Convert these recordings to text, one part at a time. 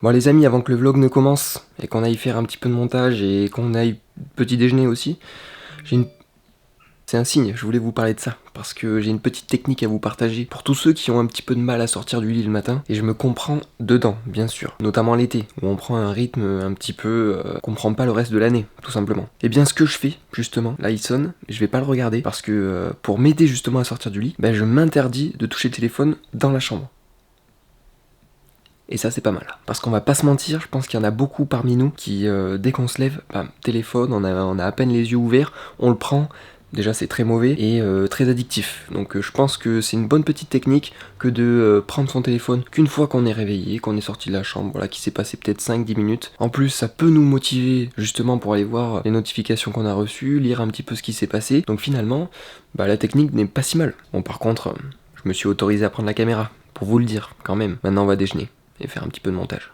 Bon les amis, avant que le vlog ne commence et qu'on aille faire un petit peu de montage et qu'on aille petit déjeuner aussi, c'est un signe, je voulais vous parler de ça, parce que j'ai une petite technique à vous partager pour tous ceux qui ont un petit peu de mal à sortir du lit le matin, et je me comprends dedans, bien sûr, notamment l'été, où on prend un rythme un petit peu qu'on prend pas le reste de l'année, tout simplement. Et bien ce que je fais, justement, là il sonne, je vais pas le regarder, parce que pour m'aider justement à sortir du lit, je m'interdis de toucher le téléphone dans la chambre. Et ça c'est pas mal. Parce qu'on va pas se mentir, je pense qu'il y en a beaucoup parmi nous qui, dès qu'on se lève, téléphone, on a à peine les yeux ouverts, on le prend. Déjà c'est très mauvais et très addictif. Donc je pense que c'est une bonne petite technique que de prendre son téléphone qu'une fois qu'on est réveillé, qu'on est sorti de la chambre, voilà, qu'il s'est passé peut-être 5-10 minutes. En plus ça peut nous motiver justement pour aller voir les notifications qu'on a reçues, lire un petit peu ce qui s'est passé. Donc finalement, la technique n'est pas si mal. Bon par contre, je me suis autorisé à prendre la caméra, pour vous le dire quand même. Maintenant on va déjeuner et faire un petit peu de montage.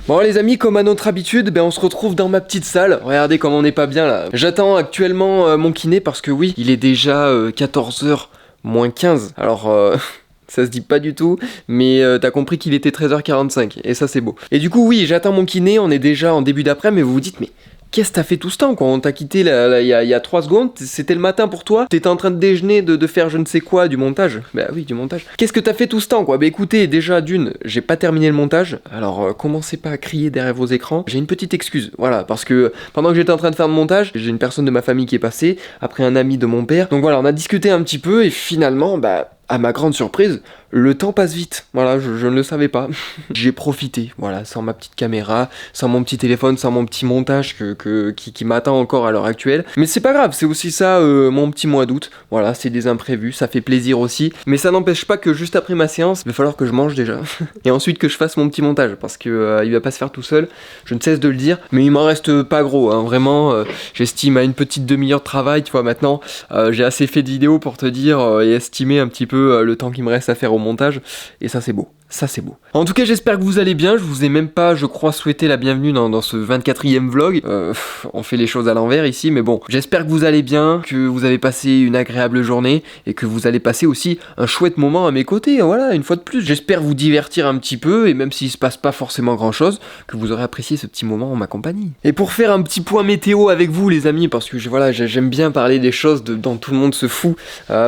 Bon les amis, comme à notre habitude, on se retrouve dans ma petite salle. Regardez comme on n'est pas bien là. J'attends actuellement mon kiné parce que oui, il est déjà 14h moins 15. Alors ça se dit pas du tout, mais t'as compris qu'il était 13h45 et ça c'est beau. Et du coup oui, j'attends mon kiné, on est déjà en début d'après, mais vous vous dites mais qu'est-ce que t'as fait tout ce temps quoi? On t'a quitté il y a 3 secondes, c'était le matin pour toi, t'étais en train de déjeuner, de faire je ne sais quoi, du montage. Bah oui, du montage. Qu'est-ce que t'as fait tout ce temps quoi? Bah écoutez, déjà d'une, j'ai pas terminé le montage, alors commencez pas à crier derrière vos écrans. J'ai une petite excuse, voilà, parce que pendant que j'étais en train de faire le montage, j'ai une personne de ma famille qui est passée, après un ami de mon père, donc voilà, on a discuté un petit peu et finalement, à ma grande surprise, le temps passe vite. Voilà, je ne le savais pas. J'ai profité, voilà, sans ma petite caméra, sans mon petit téléphone, sans mon petit montage qui m'attend encore à l'heure actuelle. Mais c'est pas grave, c'est aussi ça mon petit mois d'août. Voilà, c'est des imprévus, ça fait plaisir aussi. Mais ça n'empêche pas que juste après ma séance, il va falloir que je mange déjà. Et ensuite que je fasse mon petit montage, parce que il va pas se faire tout seul. Je ne cesse de le dire, mais il m'en reste pas gros, hein. Vraiment, j'estime à une petite demi-heure de travail, tu vois, maintenant. J'ai assez fait de vidéos pour te dire et estimer un petit peu le temps qu'il me reste à faire au montage, et ça c'est beau. Ça c'est beau. En tout cas j'espère que vous allez bien, je vous ai même pas je crois souhaité la bienvenue dans ce 24e vlog. On fait les choses à l'envers ici, mais bon, j'espère que vous allez bien, que vous avez passé une agréable journée et que vous allez passer aussi un chouette moment à mes côtés, voilà, une fois de plus. J'espère vous divertir un petit peu, et même s'il se passe pas forcément grand chose, que vous aurez apprécié ce petit moment en ma compagnie. Et pour faire un petit point météo avec vous les amis, parce que voilà, j'aime bien parler des choses dont tout le monde se fout,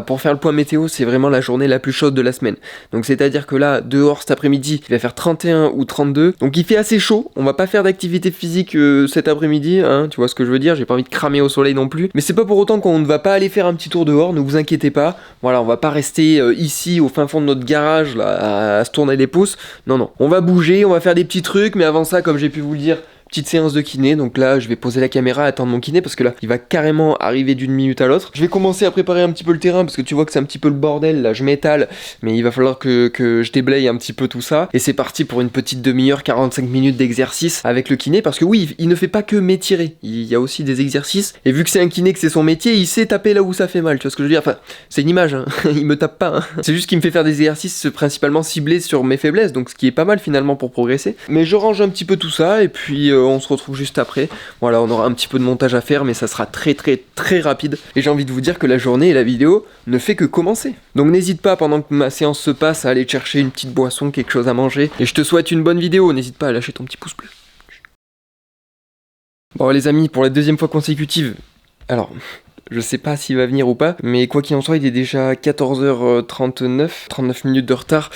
pour faire le point météo, c'est vraiment la journée la plus chaude de la semaine. Donc c'est à dire que là, dehors cet après-midi, il va faire 31 ou 32, donc il fait assez chaud. On va pas faire d'activité physique cet après-midi, hein, tu vois ce que je veux dire, j'ai pas envie de cramer au soleil non plus, mais c'est pas pour autant qu'on ne va pas aller faire un petit tour dehors, ne vous inquiétez pas. Voilà, on va pas rester ici au fin fond de notre garage là, à se tourner les pouces, non, on va bouger, on va faire des petits trucs, mais avant ça, comme j'ai pu vous le dire, petite séance de kiné, donc là je vais poser la caméra, attendre mon kiné parce que là il va carrément arriver d'une minute à l'autre. Je vais commencer à préparer un petit peu le terrain parce que tu vois que c'est un petit peu le bordel, là je m'étale, mais il va falloir que je déblaye un petit peu tout ça. Et c'est parti pour une petite demi-heure, 45 minutes d'exercice avec le kiné, parce que oui, il ne fait pas que m'étirer, il y a aussi des exercices, et vu que c'est un kiné, que c'est son métier, il sait taper là où ça fait mal, tu vois ce que je veux dire, enfin c'est une image, hein. Il me tape pas, hein. C'est juste qu'il me fait faire des exercices principalement ciblés sur mes faiblesses, donc ce qui est pas mal finalement pour progresser. Mais je range un petit peu tout ça, et puis on se retrouve juste après. Voilà, on aura un petit peu de montage à faire, mais ça sera très rapide. Et j'ai envie de vous dire que la journée et la vidéo ne fait que commencer. Donc n'hésite pas, pendant que ma séance se passe, à aller chercher une petite boisson, quelque chose à manger. Et je te souhaite une bonne vidéo, n'hésite pas à lâcher ton petit pouce bleu. Bon les amis, pour la deuxième fois consécutive, alors... je sais pas s'il va venir ou pas, mais quoi qu'il en soit, il est déjà 14h39, 39 minutes de retard.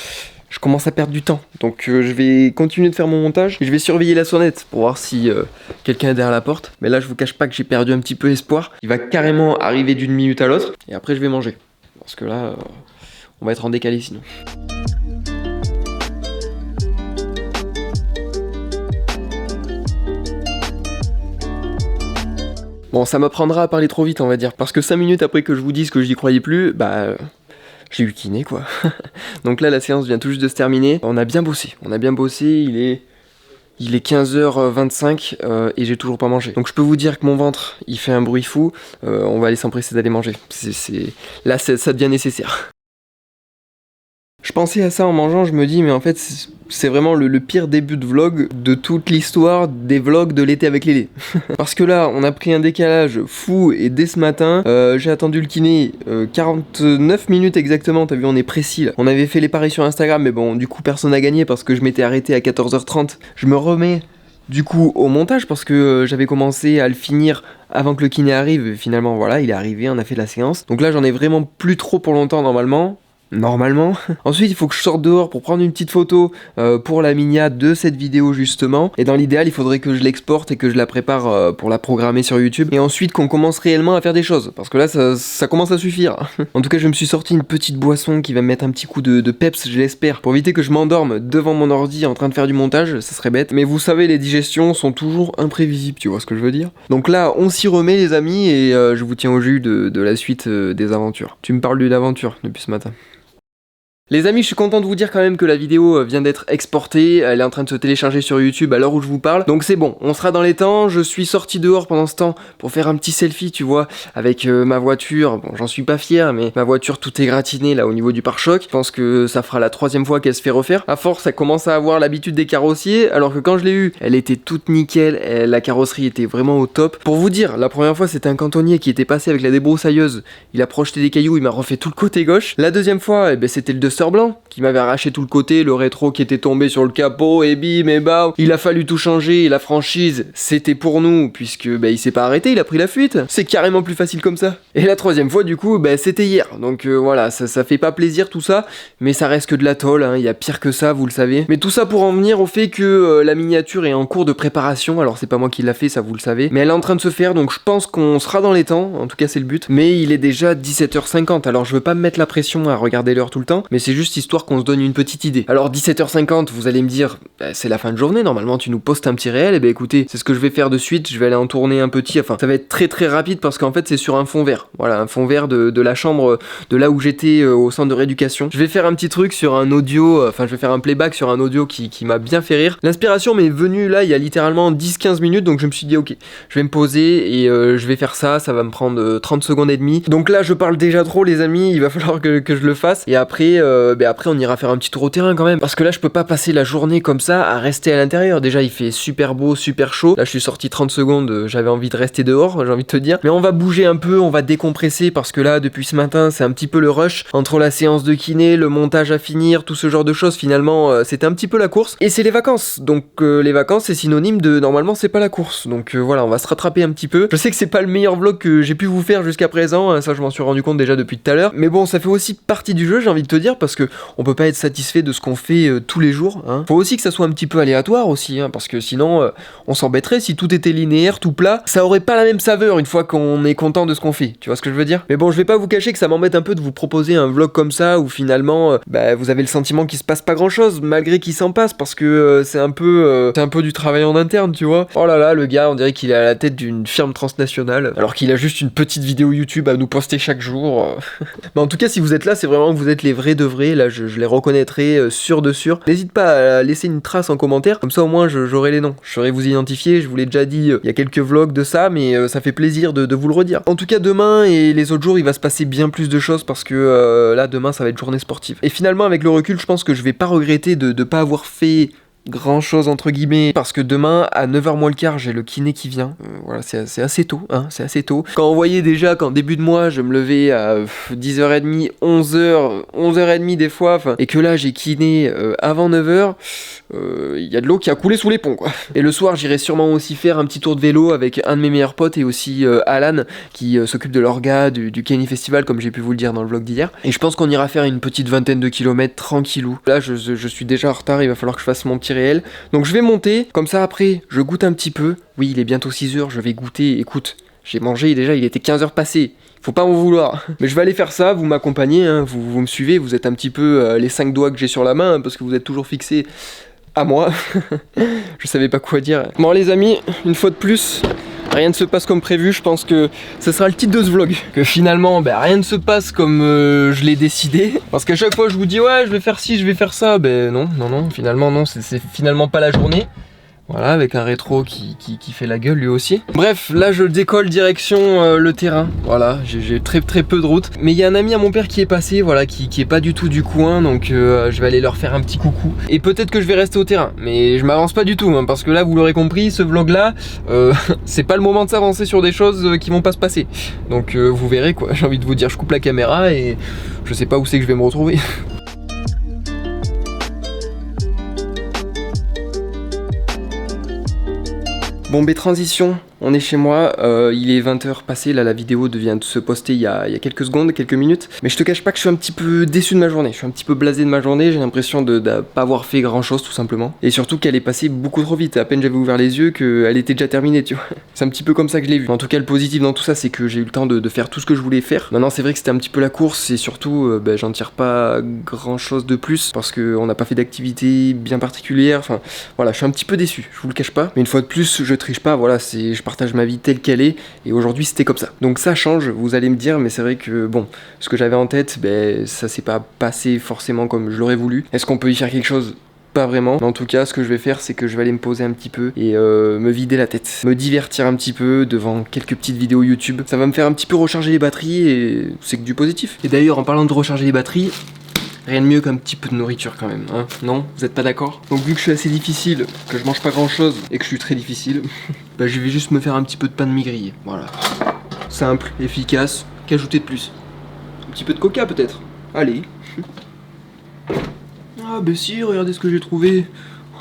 Je commence à perdre du temps, donc je vais continuer de faire mon montage et je vais surveiller la sonnette pour voir si quelqu'un est derrière la porte. Mais là je vous cache pas que j'ai perdu un petit peu espoir. Il va carrément arriver d'une minute à l'autre et après je vais manger, parce que là on va être en décalé sinon. Bon, ça m'apprendra à parler trop vite, on va dire. Parce que 5 minutes après que je vous dise que j'y croyais plus, bah... j'ai eu kiné, quoi. Donc là, la séance vient tout juste de se terminer. On a bien bossé, il est 15h25 et j'ai toujours pas mangé. Donc je peux vous dire que mon ventre, il fait un bruit fou. On va aller s'empresser d'aller manger. Là, ça devient nécessaire. Je pensais à ça en mangeant, je me dis, mais en fait, c'est vraiment le pire début de vlog de toute l'histoire des vlogs de l'été avec Lélé. Parce que là, on a pris un décalage fou et dès ce matin, j'ai attendu le kiné 49 minutes exactement, t'as vu, on est précis là. On avait fait les paris sur Instagram, mais bon, du coup, personne n'a gagné parce que je m'étais arrêté à 14h30. Je me remets du coup au montage parce que j'avais commencé à le finir avant que le kiné arrive. Et finalement, voilà, il est arrivé, on a fait la séance. Donc là, j'en ai vraiment plus trop pour longtemps normalement. Ensuite, il faut que je sorte dehors pour prendre une petite photo pour la miniature de cette vidéo justement. Et dans l'idéal, il faudrait que je l'exporte et que je la prépare pour la programmer sur YouTube. Et ensuite qu'on commence réellement à faire des choses. Parce que là, ça commence à suffire. En tout cas, je me suis sorti une petite boisson qui va me mettre un petit coup de peps, je l'espère. Pour éviter que je m'endorme devant mon ordi en train de faire du montage, ça serait bête. Mais vous savez, les digestions sont toujours imprévisibles, tu vois ce que je veux dire. Donc là, on s'y remet les amis et je vous tiens au jus de la suite des aventures. Tu me parles d'une aventure depuis ce matin. Les amis, je suis content de vous dire quand même que la vidéo vient d'être exportée, elle est en train de se télécharger sur YouTube à l'heure où je vous parle, donc c'est bon, on sera dans les temps. Je suis sorti dehors pendant ce temps pour faire un petit selfie, tu vois, avec ma voiture. Bon, j'en suis pas fier, mais ma voiture tout est gratiné là au niveau du pare-choc. Je pense que ça fera la 3e fois qu'elle se fait refaire. À force, elle commence à avoir l'habitude des carrossiers, alors que quand je l'ai eue, elle était toute nickel, la carrosserie était vraiment au top. Pour vous dire, la première fois c'était un cantonnier qui était passé avec la débroussailleuse, il a projeté des cailloux, il m'a refait tout le côté gauche. La 2e fois, c'était le Duster blanc qui m'avait arraché tout le côté, le rétro qui était tombé sur le capot et bim et bah, il a fallu tout changer et la franchise c'était pour nous puisque il s'est pas arrêté, il a pris la fuite. C'est carrément plus facile comme ça. Et la 3e fois du coup c'était hier, donc voilà, ça fait pas plaisir tout ça, mais ça reste que de la tôle, hein. Il y a pire que ça, vous le savez. Mais tout ça pour en venir au fait que la miniature est en cours de préparation. Alors c'est pas moi qui l'a fait, ça vous le savez, mais elle est en train de se faire, donc je pense qu'on sera dans les temps, en tout cas c'est le but. Mais il est déjà 17h50, alors je veux pas me mettre la pression à regarder l'heure tout le temps, mais c'est juste histoire qu'on se donne une petite idée. Alors 17h50, vous allez me dire, c'est la fin de journée, normalement tu nous postes un petit réel. Et écoutez, c'est ce que je vais faire de suite, je vais aller en tourner un petit, enfin ça va être très très rapide parce qu'en fait c'est sur un fond vert. Voilà, un fond vert de la chambre de là où j'étais au centre de rééducation. Je vais faire un petit truc sur un audio, enfin je vais faire un playback sur un audio qui m'a bien fait rire. L'inspiration m'est venue là il y a littéralement 10-15 minutes, donc je me suis dit ok, je vais me poser et je vais faire ça va me prendre 30 secondes et demie. Donc là je parle déjà trop les amis, il va falloir que je le fasse. Et après, après on ira faire un petit tour au terrain quand même, parce que là je peux pas passer la journée comme ça à rester à l'intérieur. Déjà il fait super beau, super chaud. Là je suis sorti 30 secondes, j'avais envie de rester dehors, j'ai envie de te dire. Mais on va bouger un peu, on va décompresser, parce que là depuis ce matin c'est un petit peu le rush entre la séance de kiné, le montage à finir, tout ce genre de choses. Finalement c'était un petit peu la course, et c'est les vacances, donc les vacances c'est synonyme de normalement c'est pas la course. Donc voilà, on va se rattraper un petit peu. Je sais que c'est pas le meilleur vlog que j'ai pu vous faire jusqu'à présent, hein, ça je m'en suis rendu compte déjà depuis tout à l'heure, mais bon ça fait aussi partie du jeu, j'ai envie de te dire, parce que on peut pas être satisfait de ce qu'on fait tous les jours, hein. Faut aussi que ça soit un petit peu aléatoire aussi, hein, parce que sinon on s'embêterait si tout était linéaire, tout plat, ça aurait pas la même saveur une fois qu'on est content de ce qu'on fait, tu vois ce que je veux dire. Mais bon, je vais pas vous cacher que ça m'embête un peu de vous proposer un vlog comme ça où finalement vous avez le sentiment qu'il se passe pas grand chose malgré qu'il s'en passe, parce que c'est un peu du travail en interne, tu vois. Oh là là, le gars on dirait qu'il est à la tête d'une firme transnationale alors qu'il a juste une petite vidéo YouTube à nous poster chaque jour. Mais en tout cas si vous êtes là, c'est vraiment que vous êtes les vrais de vrais, là je les reconnaîtrai sûr de sûr. N'hésite pas à laisser une trace en commentaire, comme ça au moins j'aurai les noms, je saurai vous identifier. Je vous l'ai déjà dit il y a quelques vlogs de ça, mais ça fait plaisir de vous le redire. En tout cas demain et les autres jours il va se passer bien plus de choses, parce que là demain ça va être journée sportive. Et finalement avec le recul je pense que je vais pas regretter de pas avoir fait grand chose entre guillemets, parce que demain à 9h moins le quart j'ai le kiné qui vient. Voilà, c'est assez tôt, hein, c'est assez tôt. Quand on voyait déjà qu'en début de mois je me levais à 10h30, 11h, 11h30 des fois, et que là j'ai kiné avant 9h, il y a de l'eau qui a coulé sous les ponts quoi. Et le soir j'irai sûrement aussi faire un petit tour de vélo avec un de mes meilleurs potes, et aussi Alan qui s'occupe de l'orga du Kenny Festival, comme j'ai pu vous le dire dans le vlog d'hier. Et je pense qu'on ira faire une petite vingtaine de kilomètres tranquillou. Là je suis déjà en retard, il va falloir que je fasse mon petit réel. Donc je vais monter, comme ça après je goûte un petit peu. Oui, il est bientôt 6h, je vais goûter. Écoute, j'ai mangé déjà, il était 15h passé. Faut pas m'en vouloir. Mais je vais aller faire ça, vous m'accompagnez, hein, vous me suivez, vous êtes un petit peu les 5 doigts que j'ai sur la main, hein, parce que vous êtes toujours fixés à moi. Je savais pas quoi dire. Bon les amis, une fois de plus, rien ne se passe comme prévu, je pense que ce sera le titre de ce vlog. Que finalement, rien ne se passe comme je l'ai décidé. Parce qu'à chaque fois je vous dis ouais je vais faire ci, je vais faire ça, non, finalement non, c'est finalement pas la journée. Voilà, avec un rétro qui fait la gueule lui aussi. Bref, là je décolle direction le terrain. Voilà, j'ai très peu de route. Mais il y a un ami à mon père qui est passé, voilà, qui est pas du tout du coin. Donc je vais aller leur faire un petit coucou. Et peut-être que je vais rester au terrain. Mais je m'avance pas du tout, hein, parce que là, vous l'aurez compris, ce vlog là, c'est pas le moment de s'avancer sur des choses qui vont pas se passer. Donc vous verrez quoi, j'ai envie de vous dire, je coupe la caméra et je sais pas où c'est que je vais me retrouver. Bon, transition, on est chez moi, il est 20h passé, là la vidéo vient de se poster il y a quelques secondes, quelques minutes. Mais je te cache pas que je suis un petit peu déçu de ma journée, je suis un petit peu blasé de ma journée, j'ai l'impression de pas avoir fait grand chose tout simplement. Et surtout qu'elle est passée beaucoup trop vite, à peine j'avais ouvert les yeux qu'elle était déjà terminée, tu vois. C'est un petit peu comme ça que je l'ai vu. En tout cas le positif dans tout ça c'est que j'ai eu le temps de faire tout ce que je voulais faire. Maintenant c'est vrai que c'était un petit peu la course et surtout j'en tire pas grand chose de plus parce qu'on n'a pas fait d'activité bien particulière, enfin voilà je suis un petit peu déçu, je vous le cache pas. Mais une fois de plus je triche pas, voilà je partage ma vie telle qu'elle est et aujourd'hui c'était comme ça. Donc ça change, vous allez me dire, mais c'est vrai que bon, ce que j'avais en tête, ça s'est pas passé forcément comme je l'aurais voulu. Est-ce qu'on peut y faire quelque chose ? Pas vraiment, mais en tout cas ce que je vais faire c'est que je vais aller me poser un petit peu et me vider la tête, me divertir un petit peu devant quelques petites vidéos YouTube. Ça va me faire un petit peu recharger les batteries et c'est que du positif. Et d'ailleurs en parlant de recharger les batteries, rien de mieux qu'un petit peu de nourriture quand même, hein. Non, vous êtes pas d'accord? Donc vu que je suis assez difficile, que je mange pas grand chose et que je suis très difficile, je vais juste me faire un petit peu de pain de mie grillé. Voilà. Simple, efficace, qu'ajouter de plus? Un petit peu de coca peut-être? Allez. Ah si, regardez ce que j'ai trouvé.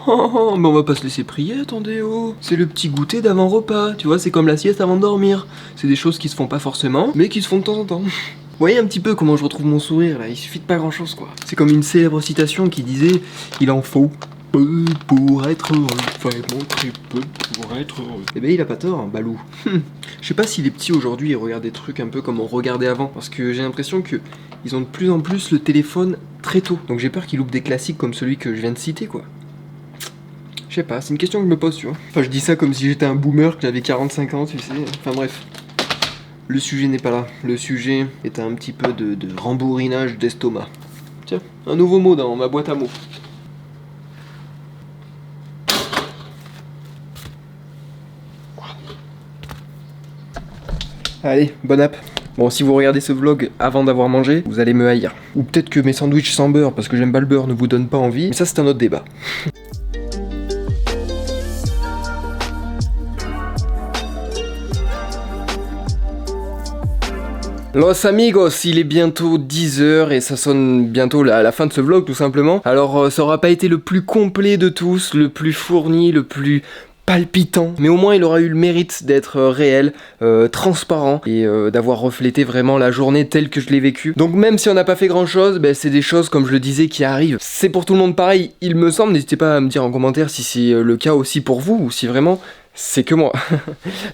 Mais on va pas se laisser prier, attendez, oh. C'est le petit goûter d'avant repas, tu vois, c'est comme la sieste avant de dormir. C'est des choses qui se font pas forcément, mais qui se font de temps en temps. Vous voyez un petit peu comment je retrouve mon sourire là, il suffit de pas grand chose quoi. C'est comme une célèbre citation qui disait « Il en faut peu pour être heureux, fallait montrer peu pour être heureux ». Eh il a pas tort, hein, Balou. Je sais pas si les petits aujourd'hui ils regardent des trucs un peu comme on regardait avant, parce que j'ai l'impression que ils ont de plus en plus le téléphone très tôt. Donc j'ai peur qu'ils loupent des classiques comme celui que je viens de citer quoi. Je sais pas, c'est une question que je me pose, tu vois. Enfin je dis ça comme si j'étais un boomer, que j'avais 45 ans, tu sais. Enfin bref. Le sujet n'est pas là. Le sujet est un petit peu de rembourinage d'estomac. Tiens, un nouveau mot dans ma boîte à mots. Allez, bonne app. Bon, si vous regardez ce vlog avant d'avoir mangé, vous allez me haïr. Ou peut-être que mes sandwichs sans beurre, parce que j'aime pas le beurre, ne vous donnent pas envie. Mais ça, c'est un autre débat. Los amigos, il est bientôt 10h et ça sonne bientôt à la fin de ce vlog tout simplement. Alors ça aura pas été le plus complet de tous, le plus fourni, le plus palpitant, mais au moins il aura eu le mérite d'être réel, transparent et d'avoir reflété vraiment la journée telle que je l'ai vécue. Donc même si on n'a pas fait grand chose, c'est des choses comme je le disais qui arrivent. C'est pour tout le monde pareil, il me semble, n'hésitez pas à me dire en commentaire si c'est le cas aussi pour vous ou si vraiment c'est que moi.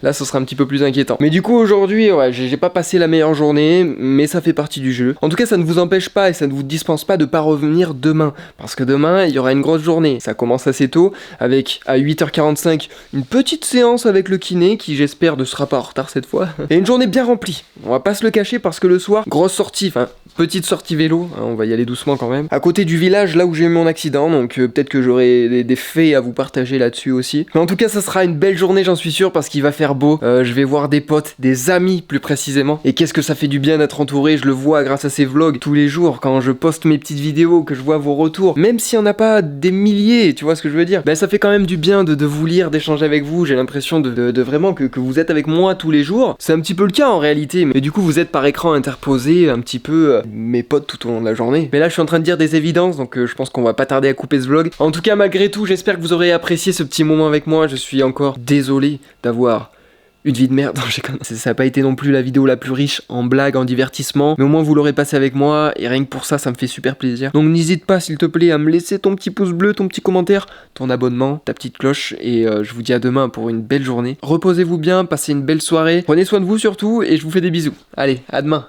Là ce sera un petit peu plus inquiétant. Mais du coup aujourd'hui ouais, j'ai pas passé la meilleure journée, mais ça fait partie du jeu. En tout cas ça ne vous empêche pas et ça ne vous dispense pas de pas revenir demain. Parce que demain il y aura une grosse journée. Ça commence assez tôt avec à 8h45 une petite séance avec le kiné qui j'espère ne sera pas en retard cette fois. Et une journée bien remplie. On va pas se le cacher parce que le soir, grosse sortie, enfin petite sortie vélo, hein, on va y aller doucement quand même. À côté du village là où j'ai eu mon accident, donc peut-être que j'aurai des faits à vous partager là-dessus aussi. Mais en tout cas ça sera une belle journée j'en suis sûr parce qu'il va faire beau, je vais voir des potes, des amis plus précisément, et qu'est-ce que ça fait du bien d'être entouré, je le vois grâce à ces vlogs tous les jours quand je poste mes petites vidéos, que je vois vos retours, même s'il n'y en a pas des milliers, tu vois ce que je veux dire, ça fait quand même du bien de vous lire, d'échanger avec vous, j'ai l'impression de vraiment que vous êtes avec moi tous les jours, c'est un petit peu le cas en réalité, mais du coup vous êtes par écran interposé un petit peu mes potes tout au long de la journée. Mais là je suis en train de dire des évidences, donc je pense qu'on va pas tarder à couper ce vlog. En tout cas malgré tout j'espère que vous aurez apprécié ce petit moment avec moi, je suis encore désolé d'avoir une vie de merde. Ça n'a pas été non plus la vidéo la plus riche en blagues, en divertissement, mais au moins vous l'aurez passé avec moi et rien que pour ça, ça me fait super plaisir. Donc n'hésite pas s'il te plaît à me laisser ton petit pouce bleu, ton petit commentaire, ton abonnement, ta petite cloche et je vous dis à demain pour une belle journée. Reposez-vous bien, passez une belle soirée, prenez soin de vous surtout et je vous fais des bisous. Allez, à demain.